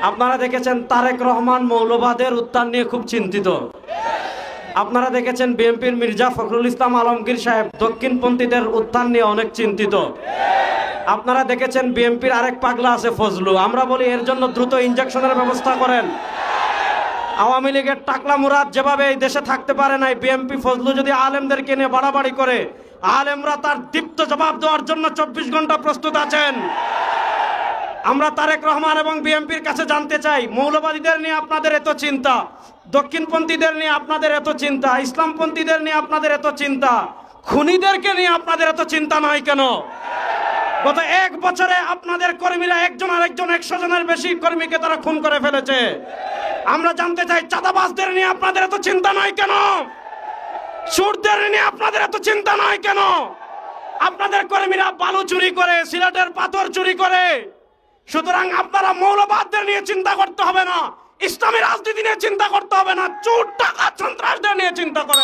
আপনারা দেখেছেন তারেক রহমান মৌলবাদের উত্থান নিয়ে খুব চিন্তিত। আপনারা দেখেছেন বিএনপির মির্জা ফখরুল ইসলাম আলমগীর সাহেব দক্ষিণপন্থীদের উত্থান নিয়ে অনেক চিন্তিত। আপনারা দেখেছেন বিএনপির আরেক পাগলা আছে ফজলু, আমরা বলি এর জন্য দ্রুত ইনজেকশনের ব্যবস্থা করেন। আওয়ামী লীগের টাকলা মুরাদ যেভাবে এই দেশে থাকতে পারে নাই, বিএনপি ফজলু যদি আলেমদেরকে নিয়ে বাড়াবাড়ি করে, আলেমরা তার দীপ্ত জবাব দেওয়ার জন্য 24 ঘন্টা প্রস্তুত আছেন। আমরা তারেক রহমান এবং বিএনপির কাছে জানতে চাই, মৌলবাদীদের নিয়ে আপনাদের এত চিন্তা, দক্ষিণপন্থীদের নিয়ে আপনাদের এত চিন্তা, ইসলামপন্থীদের নিয়ে আপনাদের এত চিন্তা, খুনিদেরকে নিয়ে আপনাদের এত চিন্তা নয় কেন? গত 1 বছরে আপনাদের কর্মীরা একজন আরেকজন 100 জনের বেশি কর্মীকে তারা খুন করে ফেলেছে। আমরা জানতে চাই, চাঁদাবাজদের নিয়ে আপনাদের এত চিন্তা নয় কেন? সুরদের নিয়ে আপনাদের এত চিন্তা নয় কেন? আপনাদের কর্মীরা বালু চুরি করে, সিলেটের পাথর চুরি করে। সুতরাং আপনারা মৌলবাদদের নিয়ে চিন্তা করতে হবে না, ইসলামী রাজনীতি নিয়ে চিন্তা করতে হবে না, চোর টাকা সন্ত্রাসদের নিয়ে চিন্তা করবেন।